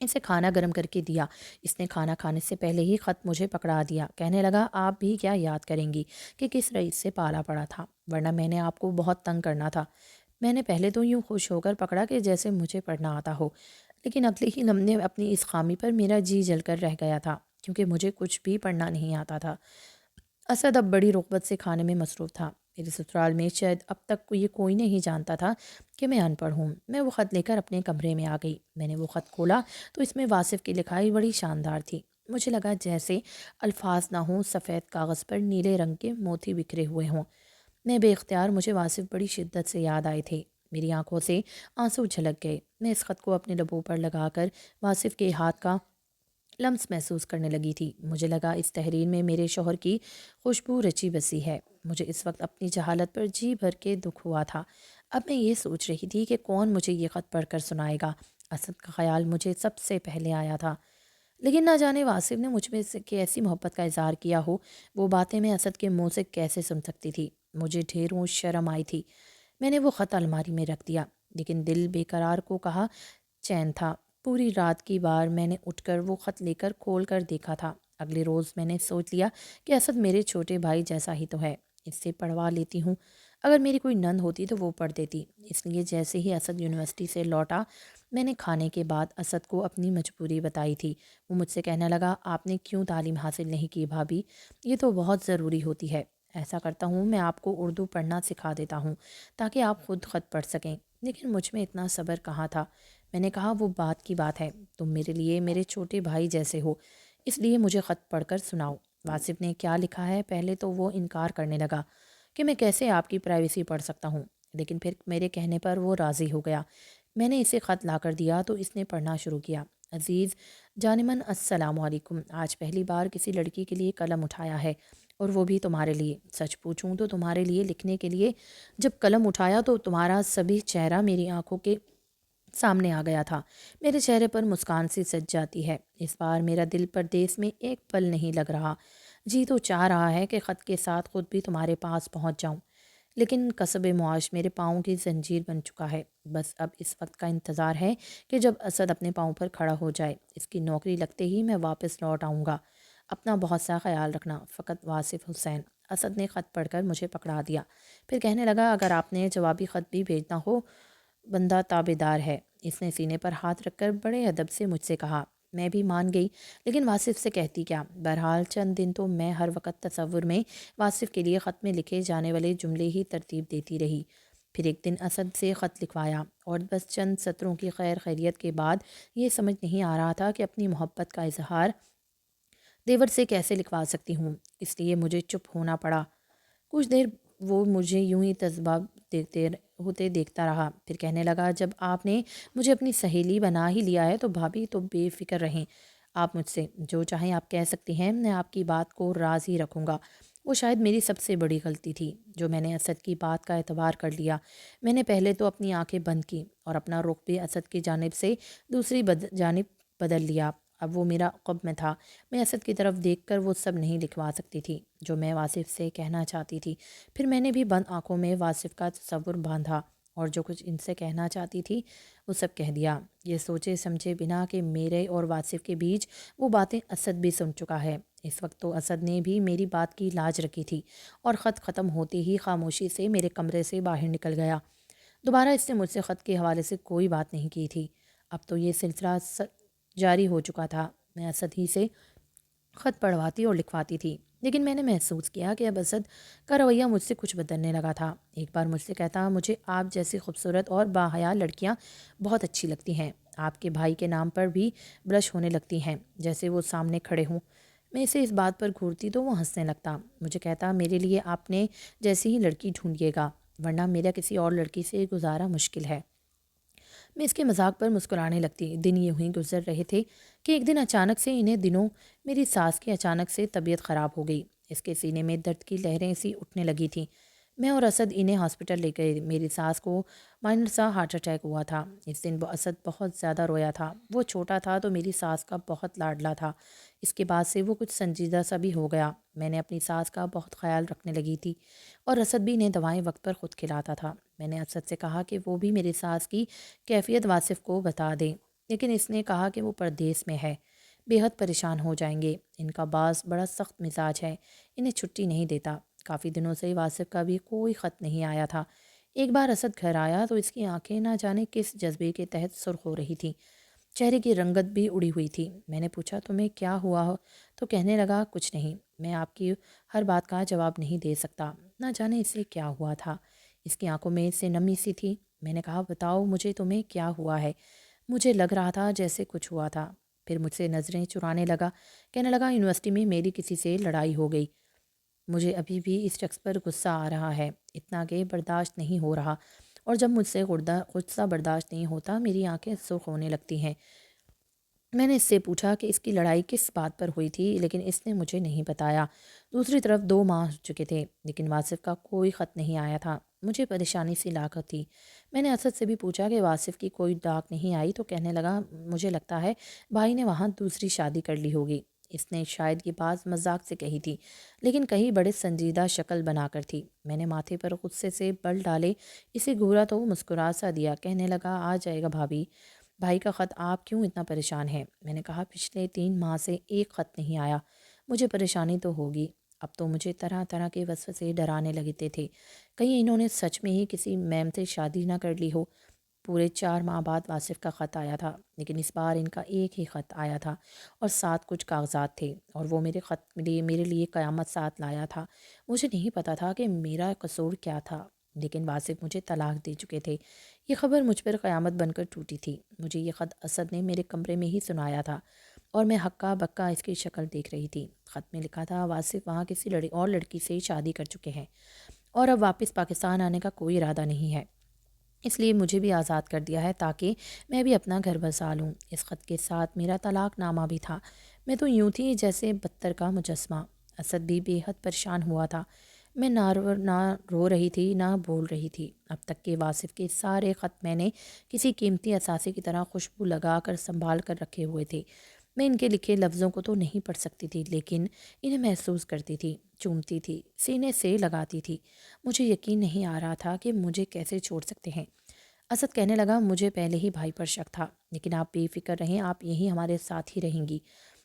اسے کھانا گرم کر کے دیا۔ اس نے کھانا کھانے سے پہلے ہی خط مجھے پکڑا دیا، کہنے لگا آپ بھی کیا یاد کریں گی کہ کس رئیس سے پالا پڑا تھا، ورنہ میں نے آپ کو بہت تنگ کرنا تھا۔ میں نے پہلے تو یوں خوش ہو کر پکڑا کہ جیسے مجھے پڑھنا آتا ہو، لیکن اگلے ہی لمحے اپنی اس خامی پر میرا جی جل کر رہ گیا تھا، کیونکہ مجھے کچھ بھی پڑھنا نہیں آتا تھا۔ اسد اب بڑی رغبت سے کھانے میں مصروف تھا۔ میرے سسرال میں شاید اب تک یہ کوئی نہیں جانتا تھا کہ میں ان پڑھ ہوں۔ میں وہ خط لے کر اپنے کمرے میں آ گئی۔ میں نے وہ خط کھولا تو اس میں واصف کی لکھائی بڑی شاندار تھی۔ مجھے لگا جیسے الفاظ نہ ہوں، سفید کاغذ پر نیلے رنگ کے موتی بکھرے ہوئے ہوں۔ میں بے اختیار، مجھے واصف بڑی شدت سے یاد آئے تھے۔ میری آنکھوں سے آنسو جھلک گئے۔ میں اس خط کو اپنے لبوں پر لگا کر واصف کے ہاتھ کا لمس محسوس کرنے لگی تھی۔ مجھے لگا اس تحریر میں میرے شوہر کی خوشبو رچی بسی ہے۔ مجھے اس وقت اپنی جہالت پر جی بھر کے دکھ ہوا تھا۔ اب میں یہ سوچ رہی تھی کہ کون مجھے یہ خط پڑھ کر سنائے گا۔ اسد کا خیال مجھے سب سے پہلے آیا تھا، لیکن نہ جانے واصف نے مجھ میں سے کہ ایسی محبت کا اظہار کیا ہو، وہ باتیں میں اسد کے منہ سے کیسے سن سکتی تھی۔ مجھے ڈھیروں شرم آئی تھی۔ میں نے وہ خط الماری میں رکھ دیا، لیکن دل بے قرار کو کہا چین تھا۔ پوری رات کی بار میں نے اٹھ کر وہ خط لے کر کھول کر دیکھا تھا۔ اگلے روز میں نے سوچ لیا کہ اسد میرے چھوٹے بھائی جیسا ہی تو ہے، اس سے پڑھوا لیتی ہوں۔ اگر میری کوئی نند ہوتی تو وہ پڑھ دیتی۔ اس لیے جیسے ہی اسد یونیورسٹی سے لوٹا، میں نے کھانے کے بعد اسد کو اپنی مجبوری بتائی تھی۔ وہ مجھ سے کہنے لگا آپ نے کیوں تعلیم حاصل نہیں کی بھابھی؟ یہ تو بہت ضروری ہوتی ہے۔ ایسا کرتا ہوں میں آپ کو اردو پڑھنا سکھا دیتا ہوں تاکہ آپ خود خط پڑھ سکیں۔ لیکن مجھ میں اتنا صبر کہاں تھا۔ میں نے کہا وہ بات کی بات ہے، تم میرے لیے میرے چھوٹے بھائی جیسے ہو، اس لیے مجھے خط پڑھ کر سناؤ۔ واصف نے کیا لکھا ہے؟ پہلے تو وہ انکار کرنے لگا کہ میں کیسے آپ کی پرائیویسی پڑھ سکتا ہوں، لیکن پھر میرے کہنے پر وہ راضی ہو گیا۔ میں نے اسے خط لا کر دیا تو اس نے پڑھنا شروع کیا۔ عزیز جانمن، السلام علیکم۔ آج پہلی بار کسی لڑکی کے لیے قلم اٹھایا ہے، اور وہ بھی تمہارے لیے۔ سچ پوچھوں تو تمہارے لیے لکھنے کے لیے جب قلم اٹھایا تو تمہارا سبھی چہرہ میری آنکھوں کے سامنے آ گیا تھا۔ میرے چہرے پر مسکان سی سج جاتی ہے۔ اس بار میرا دل پردیس میں ایک پل نہیں لگ رہا۔ جی تو چاہ رہا ہے کہ خط کے ساتھ خود بھی تمہارے پاس پہنچ جاؤں، لیکن کسب معاش میرے پاؤں کی زنجیر بن چکا ہے۔ بس اب اس وقت کا انتظار ہے کہ جب اسد اپنے پاؤں پر کھڑا ہو جائے۔ اس کی نوکری لگتے ہی میں واپس لوٹ آؤں گا۔ اپنا بہت سا خیال رکھنا، فقط واصف حسین۔ اسد نے خط پڑھ کر مجھے پکڑا دیا، پھر کہنے لگا اگر آپ نے جوابی خط بھی بھیجنا ہو، بندہ تابے دار ہے۔ اس نے سینے پر ہاتھ رکھ کر بڑے ادب سے مجھ سے کہا۔ میں بھی مان گئی، لیکن واصف سے کہتی کیا؟ بہرحال چند دن تو میں ہر وقت تصور میں واصف کے لیے خط میں لکھے جانے والے جملے ہی ترتیب دیتی رہی۔ پھر ایک دن اسد سے خط لکھوایا، اور بس چند سطروں کی خیر خیریت کے بعد یہ سمجھ نہیں آ رہا تھا کہ اپنی محبت کا اظہار دیور سے کیسے لکھوا سکتی ہوں، اس لیے مجھے چپ ہونا پڑا۔ کچھ دیر وہ مجھے یوں ہی تذباب دیکھتا رہا، پھر کہنے لگا جب آپ نے مجھے اپنی سہیلی بنا ہی لیا ہے تو بھابھی تو بے فکر رہیں۔ آپ مجھ سے جو چاہیں آپ کہہ سکتی ہیں، میں آپ کی بات کو راز ہی رکھوں گا۔ وہ شاید میری سب سے بڑی غلطی تھی جو میں نے اسد کی بات کا اعتبار کر لیا۔ میں نے پہلے تو اپنی آنکھیں بند کی اور اپنا رخ بھی اسد کی جانب سے دوسری جانب بدل لیا۔ اب وہ میرا عقب میں تھا۔ میں اسد کی طرف دیکھ کر وہ سب نہیں لکھوا سکتی تھی جو میں واصف سے کہنا چاہتی تھی۔ پھر میں نے بھی بند آنکھوں میں واصف کا تصور باندھا اور جو کچھ ان سے کہنا چاہتی تھی وہ سب کہہ دیا، یہ سوچے سمجھے بنا کہ میرے اور واصف کے بیچ وہ باتیں اسد بھی سن چکا ہے۔ اس وقت تو اسد نے بھی میری بات کی لاج رکھی تھی اور خط ختم ہوتے ہی خاموشی سے میرے کمرے سے باہر نکل گیا۔ دوبارہ اس نے مجھ سے خط کے حوالے سے کوئی بات نہیں کی تھی۔ اب تو یہ سلسلہ جاری ہو چکا تھا۔ میں اسد ہی سے خط پڑھواتی اور لکھواتی تھی، لیکن میں نے محسوس کیا کہ اب اسد کا رویہ مجھ سے کچھ بدلنے لگا تھا۔ ایک بار مجھ سے کہتا مجھے آپ جیسی خوبصورت اور باحیا لڑکیاں بہت اچھی لگتی ہیں۔ آپ کے بھائی کے نام پر بھی بلش ہونے لگتی ہیں جیسے وہ سامنے کھڑے ہوں۔ میں اسے اس بات پر گھورتی تو وہ ہنسنے لگتا۔ مجھے کہتا میرے لیے آپ نے جیسی ہی لڑکی ڈھونڈیے گا، ورنہ میرا کسی اور لڑکی سے گزارا مشکل ہے۔ میں اس کے مذاق پر مسکرانے لگتی۔ دن یوں ہی گزر رہے تھے کہ ایک دن اچانک سے انہیں دنوں میری ساس کی اچانک سے طبیعت خراب ہو گئی۔ اس کے سینے میں درد کی لہریں سی اٹھنے لگی تھیں۔ میں اور اسد انہیں ہاسپٹل لے گئے۔ میری ساس کو مائنر سا ہارٹ اٹیک ہوا تھا۔ اس دن اسد بہت زیادہ رویا تھا۔ وہ چھوٹا تھا تو میری ساس کا بہت لاڈلا تھا۔ اس کے بعد سے وہ کچھ سنجیدہ سا بھی ہو گیا۔ میں نے اپنی ساس کا بہت خیال رکھنے لگی تھی اور اسد بھی انہیں دوائیں وقت پر خود کھلاتا تھا۔ میں نے اسد سے کہا کہ وہ بھی میری ساس کی کیفیت واصف کو بتا دیں۔ لیکن اس نے کہا کہ وہ پردیس میں ہے، بے حد پریشان ہو جائیں گے، ان کا باز بڑا سخت مزاج ہے، انہیں چھٹی نہیں دیتا۔ کافی دنوں سے واصف کا بھی کوئی خط نہیں آیا تھا۔ ایک بار اسد گھر آیا تو اس کی آنکھیں نہ جانے کس جذبے کے تحت سرخ ہو رہی تھیں، چہرے کی رنگت بھی اڑی ہوئی تھی۔ میں نے پوچھا تمہیں کیا ہوا ہو؟ تو کہنے لگا کچھ نہیں، میں آپ کی ہر بات کا جواب نہیں دے سکتا، نہ جانے اسے کیا ہوا تھا۔ اس کی آنکھوں میں سے نمی سی تھی۔ میں نے کہا بتاؤ مجھے تمہیں کیا ہوا ہے؟ مجھے لگ رہا تھا جیسے کچھ ہوا تھا۔ پھر مجھ سے نظریں چرانے لگا، کہنے لگا یونیورسٹی میں میری کسی سے لڑائی ہو گئی، مجھے ابھی بھی اس شخص پر غصہ آ رہا ہے، اتنا کہ برداشت نہیں ہو رہا، اور جب مجھ سے غصہ برداشت نہیں ہوتا میری آنکھیں سرخ ہونے لگتی ہیں۔ میں نے اس سے پوچھا کہ اس کی لڑائی کس بات پر ہوئی تھی، لیکن اس نے مجھے نہیں بتایا۔ دوسری طرف 2 ماہ ہو چکے تھے لیکن واصف کا کوئی خط نہیں آیا تھا۔ مجھے پریشانی سی لاحق تھی۔ میں نے اسد سے بھی پوچھا کہ واصف کی کوئی ڈاک نہیں آئی تو کہنے لگا مجھے لگتا ہے بھائی نے وہاں دوسری شادی کر لی ہوگی۔ اس نے شاید یہ بات مذاق سے کہی تھی لیکن کہیں بڑے سنجیدہ شکل بنا کر تھی۔ میں نے ماتھے پر غصے سے بل ڈالے اسے گھورا تو وہ مسکرا سا دیا، کہنے لگا آ جائے گا بھابھی، بھائی کا خط، آپ کیوں اتنا پریشان ہیں؟ میں نے کہا پچھلے 3 ماہ سے ایک خط نہیں آیا، مجھے پریشانی تو ہوگی۔ اب تو مجھے طرح طرح کے وسوسے ڈرانے لگتے تھے، کہیں انہوں نے سچ میں ہی کسی میم سے شادی نہ کر لی ہو۔ پورے 4 ماہ بعد واصف کا خط آیا تھا، لیکن اس بار ان کا ایک ہی خط آیا تھا اور ساتھ کچھ کاغذات تھے، اور وہ میرے خط میرے لیے قیامت ساتھ لایا تھا۔ مجھے نہیں پتا تھا کہ میرا قصور کیا تھا، لیکن واصف مجھے طلاق دے چکے تھے۔ یہ خبر مجھ پر قیامت بن کر ٹوٹی تھی۔ مجھے یہ خط اسد نے میرے کمرے میں ہی سنایا تھا اور میں ہکا بکا اس کی شکل دیکھ رہی تھی۔ خط میں لکھا تھا واصف وہاں کسی لڑکی سے شادی کر چکے ہیں اور اب واپس پاکستان آنے کا کوئی ارادہ نہیں ہے، اس لیے مجھے بھی آزاد کر دیا ہے تاکہ میں بھی اپنا گھر بسا لوں۔ اس خط کے ساتھ میرا طلاق نامہ بھی تھا۔ میں تو یوں تھی جیسے بدتر کا مجسمہ۔ اسد بھی بے حد پریشان ہوا تھا۔ میں نہ رو رہی تھی نہ بول رہی تھی۔ اب تک کہ واصف کے سارے خط میں نے کسی قیمتی اثاثے کی طرح خوشبو لگا کر سنبھال کر رکھے ہوئے تھے۔ میں ان کے لکھے لفظوں کو تو نہیں پڑھ سکتی تھی لیکن انہیں محسوس کرتی تھی، چومتی تھی، سینے سے لگاتی تھی۔ مجھے یقین نہیں آ رہا تھا کہ مجھے کیسے چھوڑ سکتے ہیں۔ اسد کہنے لگا مجھے پہلے ہی بھائی پر شک تھا، لیکن آپ بے فکر رہیں، آپ یہیں ہمارے ساتھ ہی رہیں گی۔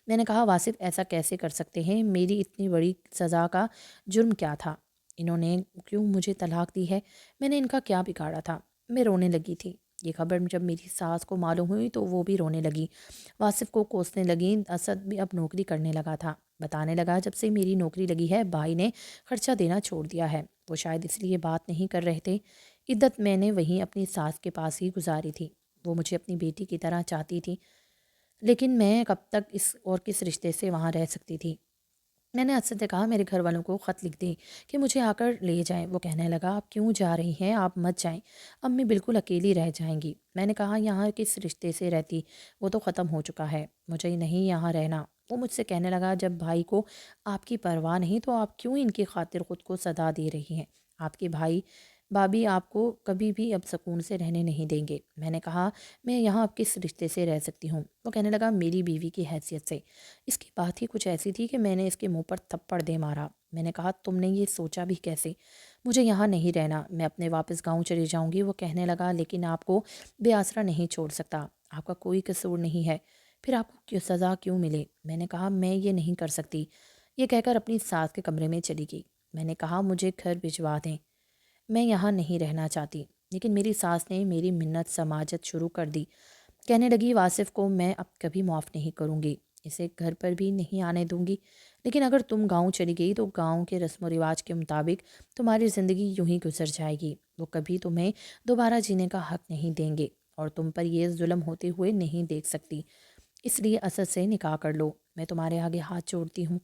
میں نے کہا واصف ایسا کیسے کر سکتے ہیں؟ میری اتنی بڑی سزا کا جرم کیا تھا؟ انہوں نے کیوں مجھے طلاق دی ہے؟ میں نے ان کا کیا بگاڑا تھا؟ میں رونے لگی تھی۔ یہ خبر جب میری ساس کو معلوم ہوئی تو وہ بھی رونے لگی، واصف کو کوسنے لگی۔ اسد بھی اب نوکری کرنے لگا تھا، بتانے لگا جب سے میری نوکری لگی ہے بھائی نے خرچہ دینا چھوڑ دیا ہے، وہ شاید اس لیے بات نہیں کر رہے تھے۔ عدت میں نے وہیں اپنی ساس کے پاس ہی گزاری تھی، وہ مجھے اپنی بیٹی کی طرح چاہتی تھی، لیکن میں کب تک اس اور کس رشتے سے وہاں رہ سکتی تھی؟ میں نے اسد سے کہا میرے گھر والوں کو خط لکھ دیں کہ مجھے آ کر لے جائیں۔ وہ کہنے لگا آپ کیوں جا رہی ہیں؟ آپ مت جائیں، امی بالکل اکیلی رہ جائیں گی۔ میں نے کہا یہاں کس رشتے سے رہتی، وہ تو ختم ہو چکا ہے، مجھے نہیں یہاں رہنا۔ وہ مجھ سے کہنے لگا جب بھائی کو آپ کی پرواہ نہیں تو آپ کیوں ان کی خاطر خود کو صدا دے رہی ہیں؟ آپ کے بھائی بھابھی آپ کو کبھی بھی اب سکون سے رہنے نہیں دیں گے۔ میں نے کہا میں یہاں اب کس رشتے سے رہ سکتی ہوں؟ وہ کہنے لگا میری بیوی کی حیثیت سے۔ اس کی بات ہی کچھ ایسی تھی کہ میں نے اس کے منہ پر تھپڑ دے مارا۔ میں نے کہا تم نے یہ سوچا بھی کیسے؟ مجھے یہاں نہیں رہنا، میں اپنے واپس گاؤں چلی جاؤں گی۔ وہ کہنے لگا لیکن آپ کو بے آسرا نہیں چھوڑ سکتا، آپ کا کوئی قصور نہیں ہے، پھر آپ کو کیوں سزا کیوں ملے؟ میں نے کہا میں یہ نہیں کر سکتی۔ یہ کہہ کر اپنی ساس کے کمرے میں چلی گئی۔ میں نے کہا مجھے گھر بھجوا دیں، میں یہاں نہیں رہنا چاہتی، لیکن میری ساس نے میری منت سماجت شروع کر دی۔ کہنے لگی واصف کو میں اب کبھی معاف نہیں کروں گی، اسے گھر پر بھی نہیں آنے دوں گی، لیکن اگر تم گاؤں چلی گئی تو گاؤں کے رسم و رواج کے مطابق تمہاری زندگی یوں ہی گزر جائے گی، وہ کبھی تمہیں دوبارہ جینے کا حق نہیں دیں گے اور تم پر یہ ظلم ہوتے ہوئے نہیں دیکھ سکتی، اس لیے اسد سے نکاح کر لو، میں تمہارے آگے ہاتھ جوڑتی ہوں۔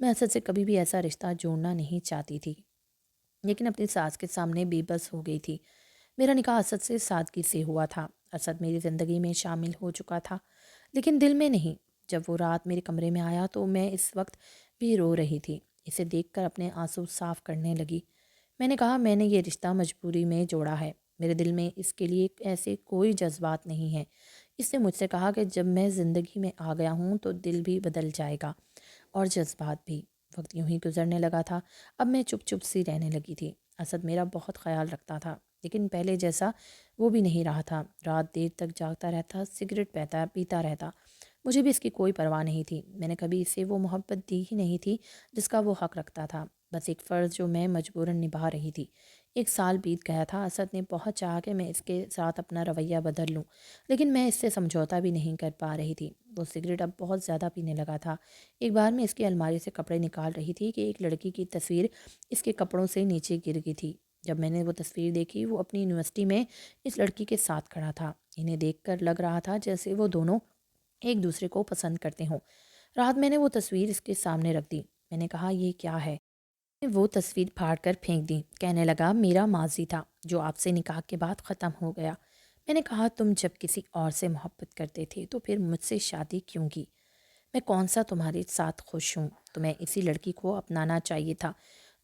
میں اسد سے کبھی بھی ایسا رشتہ جوڑنا نہیں چاہتی تھی، لیکن اپنی ساس کے سامنے بے بس ہو گئی تھی۔ میرا نکاح اسد سے سادگی سے ہوا تھا، اسد میری زندگی میں شامل ہو چکا تھا لیکن دل میں نہیں۔ جب وہ رات میرے کمرے میں آیا تو میں اس وقت بھی رو رہی تھی، اسے دیکھ کر اپنے آنسو صاف کرنے لگی۔ میں نے کہا میں نے یہ رشتہ مجبوری میں جوڑا ہے، میرے دل میں اس کے لیے ایسے کوئی جذبات نہیں ہیں۔ اس نے مجھ سے کہا کہ جب میں زندگی میں آ گیا ہوں تو دل بھی بدل جائے گا اور جذبات بھی۔ وقت یوں ہی گزرنے لگا تھا، اب میں چپ چپ سی رہنے لگی تھی۔ اسد میرا بہت خیال رکھتا تھا، لیکن پہلے جیسا وہ بھی نہیں رہا تھا۔ رات دیر تک جاگتا رہتا، سگریٹ پیتا رہتا۔ مجھے بھی اس کی کوئی پرواہ نہیں تھی۔ میں نے کبھی اسے وہ محبت دی ہی نہیں تھی جس کا وہ حق رکھتا تھا، بس ایک فرض جو میں مجبوراً نبھا رہی تھی۔ 1 سال بیت گیا تھا۔ اسد نے بہت چاہا کہ میں اس کے ساتھ اپنا رویہ بدل لوں، لیکن میں اس سے سمجھوتا بھی نہیں کر پا رہی تھی۔ وہ سگریٹ اب بہت زیادہ پینے لگا تھا۔ ایک بار میں اس کی الماری سے کپڑے نکال رہی تھی کہ ایک لڑکی کی تصویر اس کے کپڑوں سے نیچے گر گئی تھی۔ جب میں نے وہ تصویر دیکھی، وہ اپنی یونیورسٹی میں اس لڑکی کے ساتھ کھڑا تھا۔ انہیں دیکھ کر لگ رہا تھا جیسے وہ دونوں ایک دوسرے کو پسند کرتے ہوں۔ رات میں نے وہ تصویر اس کے سامنے رکھ دی۔ میں نے کہا، یہ کیا ہے؟ وہ تصویر پھاڑ کر پھینک دی۔ کہنے لگا، میرا ماضی تھا جو آپ سے نکاح کے بعد ختم ہو گیا۔ میں نے کہا، تم جب کسی اور سے محبت کرتے تھے تو پھر مجھ سے شادی کیوں کی؟ میں کون سا تمہارے ساتھ خوش ہوں؟ تمہیں اسی لڑکی کو اپنانا چاہیے تھا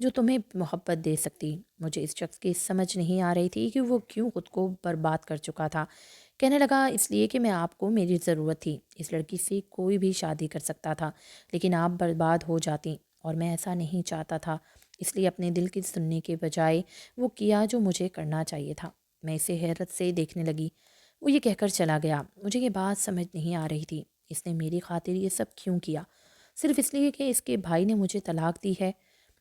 جو تمہیں محبت دے سکتی۔ مجھے اس شخص کی سمجھ نہیں آ رہی تھی کہ وہ کیوں خود کو برباد کر چکا تھا۔ کہنے لگا، اس لیے کہ میں آپ کو میری ضرورت تھی۔ اس لڑکی سے کوئی بھی شادی کر سکتا تھا، لیکن آپ برباد ہو جاتی، اور میں ایسا نہیں چاہتا تھا۔ اس لیے اپنے دل کی سننے کے بجائے وہ کیا جو مجھے کرنا چاہیے تھا۔ میں اسے حیرت سے دیکھنے لگی۔ وہ یہ کہہ کر چلا گیا۔ مجھے یہ بات سمجھ نہیں آ رہی تھی، اس نے میری خاطر یہ سب کیوں کیا؟ صرف اس لیے کہ اس کے بھائی نے مجھے طلاق دی ہے؟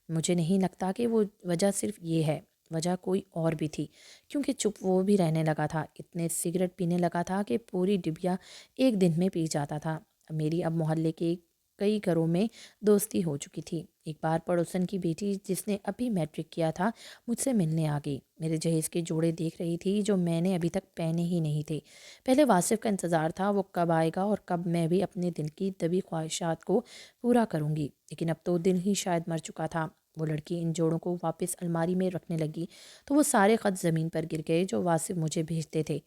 مجھے نہیں لگتا کہ وہ وجہ صرف یہ ہے، وجہ کوئی اور بھی تھی، کیونکہ چپ وہ بھی رہنے لگا تھا۔ اتنے سگریٹ پینے لگا تھا کہ پوری ڈبیا ایک دن میں پی جاتا تھا۔ میری اب محلے کے کئی گھروں میں دوستی ہو چکی تھی۔ ایک بار پڑوسن کی بیٹی جس نے ابھی میٹرک کیا تھا مجھ سے ملنے آ گئی۔ میرے جہیز کے جوڑے دیکھ رہی تھی جو میں نے ابھی تک پہنے ہی نہیں تھے۔ پہلے واصف کا انتظار تھا، وہ کب آئے گا اور کب میں بھی اپنے دل کی دبی خواہشات کو پورا کروں گی، لیکن اب تو دل ہی شاید مر چکا تھا۔ وہ لڑکی ان جوڑوں کو واپس الماری میں رکھنے لگی تو وہ سارے خط زمین پر گر گئے جو واصف مجھے بھیجتے تھے۔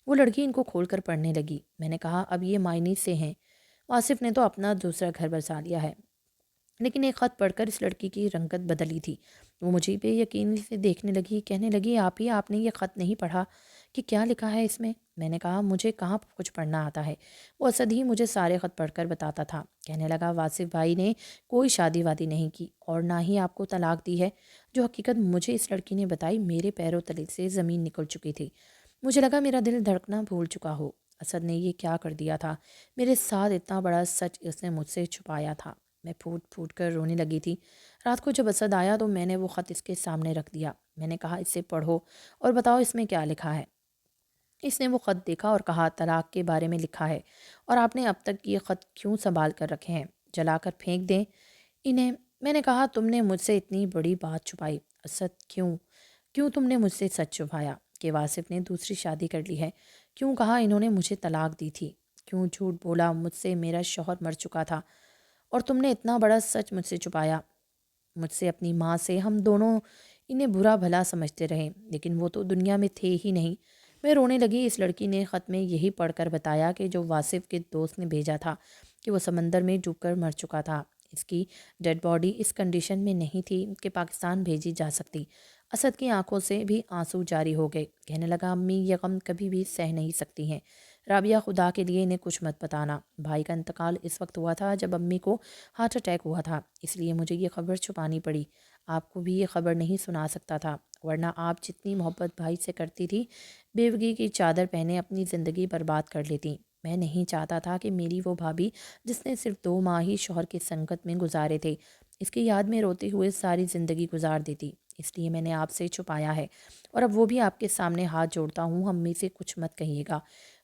وہ لڑکی ان کو کھول کر پڑھنے لگی۔ میں نے کہا، اب یہ معنی سے ہیں؟ واصف نے تو اپنا دوسرا گھر بسا لیا ہے۔ لیکن ایک خط پڑھ کر اس لڑکی کی رنگت بدلی تھی۔ وہ مجھے بے یقینی سے دیکھنے لگی، کہنے لگی، آپ نے یہ خط نہیں پڑھا کہ کیا لکھا ہے اس میں؟ میں نے کہا، مجھے کہاں کچھ پڑھنا آتا ہے۔ وہ اسد ہی مجھے سارے خط پڑھ کر بتاتا تھا۔ کہنے لگا، واصف بھائی نے کوئی شادی وادی نہیں کی اور نہ ہی آپ کو طلاق دی ہے۔ جو حقیقت مجھے اس لڑکی نے بتائی، میرے پیروں تلے سے زمین نکل چکی تھی۔ مجھے لگا میرا دل دھڑکنا بھول چکا ہو۔ اسد نے یہ کیا کر دیا تھا؟ میرے ساتھ اتنا بڑا سچ اس نے مجھ سے چھپایا تھا۔ میں پھوٹ پھوٹ کر رونے لگی تھی۔ رات کو جب اسد آیا تو میں نے وہ خط اس کے سامنے رکھ دیا۔ میں نے کہا، اسے پڑھو اور بتاؤ اس میں کیا لکھا ہے۔ اس نے وہ خط دیکھا اور کہا، طلاق کے بارے میں لکھا ہے، اور آپ نے اب تک یہ خط کیوں سنبھال کر رکھے ہیں؟ جلا کر پھینک دیں انہیں۔ میں نے کہا، تم نے مجھ سے اتنی بڑی بات چھپائی۔ اسد، کیوں تم نے مجھ سے سچ چھپایا کہ واصف نے دوسری شادی کر لی ہے؟ کیوں کہا انہوں نے مجھے طلاق دی تھی؟ کیوں جھوٹ بولا مجھ سے میرا شوہر مر چکا تھا؟ اور تم نے اتنا بڑا سچ مجھ سے چھپایا، مجھ سے، اپنی ماں سے۔ ہم دونوں انہیں برا بھلا سمجھتے رہے، لیکن وہ تو دنیا میں تھے ہی نہیں۔ میں رونے لگی۔ اس لڑکی نے خط میں یہی پڑھ کر بتایا کہ جو واصف کے دوست نے بھیجا تھا کہ وہ سمندر میں ڈوب کر مر چکا تھا۔ اس کی ڈیڈ باڈی اس کنڈیشن میں نہیں تھی کہ پاکستان بھیجی جا سکتی۔ اسد کی آنکھوں سے بھی آنسو جاری ہو گئے۔ کہنے لگا، امی یہ غم کبھی بھی سہ نہیں سکتی ہیں۔ رابعہ، خدا کے لیے انہیں کچھ مت بتانا۔ بھائی کا انتقال اس وقت ہوا تھا جب امی کو ہارٹ اٹیک ہوا تھا، اس لیے مجھے یہ خبر چھپانی پڑی۔ آپ کو بھی یہ خبر نہیں سنا سکتا تھا، ورنہ آپ جتنی محبت بھائی سے کرتی تھی، بیوگی کی چادر پہنے اپنی زندگی برباد کر لیتی۔ میں نہیں چاہتا تھا کہ میری وہ بھابھی جس نے صرف 2 ماہ ہی شوہر کی سنگت میں گزارے تھے، اس کی یاد میں روتے ہوئے ساری زندگی گزار دیتی۔ اس لیے میں نے آپ سے چھپایا ہے، اور اب وہ بھی آپ کے سامنے ہاتھ جوڑتا ہوں، امی سے کچھ مت کہیے گا،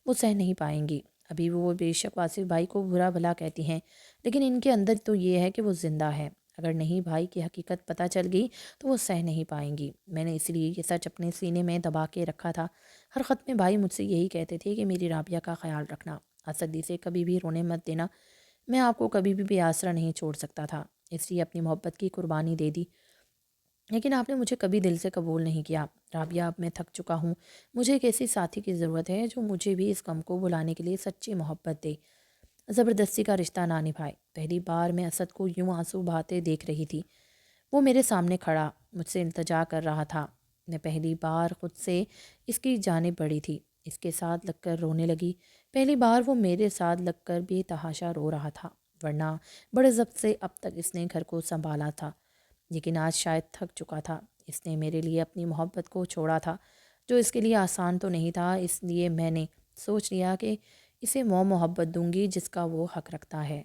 وہ سہ نہیں پائیں گی۔ ابھی وہ بے شک واصف بھائی کو برا بھلا کہتی ہیں، لیکن ان کے اندر تو یہ ہے کہ وہ زندہ ہے۔ اگر نہیں بھائی کی حقیقت پتہ چل گئی تو وہ سہ نہیں پائیں گی۔ میں نے اس لیے یہ سچ اپنے سینے میں دبا کے رکھا تھا۔ ہر خط میں بھائی مجھ سے یہی کہتے تھے کہ میری رابعہ کا خیال رکھنا، اسد سے کبھی بھی رونے مت دینا۔ میں آپ کو کبھی بھی بے آسرا نہیں چھوڑ سکتا تھا، اس لیے اپنی محبت کی قربانی دے دی، لیکن آپ نے مجھے کبھی دل سے قبول نہیں کیا۔ رابعہ، اب میں تھک چکا ہوں۔ مجھے ایک ایسی ساتھی کی ضرورت ہے جو مجھے بھی اس غم کو بھلانے کے لیے سچی محبت دے، زبردستی کا رشتہ نہ نبھائے۔ پہلی بار میں اسد کو یوں آنسو بہاتے دیکھ رہی تھی۔ وہ میرے سامنے کھڑا مجھ سے التجا کر رہا تھا۔ میں پہلی بار خود سے اس کی جانب بڑھی تھی، اس کے ساتھ لگ کر رونے لگی۔ پہلی بار وہ میرے ساتھ لگ کر بے تحاشا رو رہا تھا، ورنہ بڑے ضبط سے اب تک اس نے گھر کو سنبھالا تھا، لیکن آج شاید تھک چکا تھا۔ اس نے میرے لیے اپنی محبت کو چھوڑا تھا۔ جو اس کے لیے آسان تو نہیں تھا، اس لیے میں نے سوچ لیا کہ اسے وہ محبت دوں گی جس کا وہ حق رکھتا ہے۔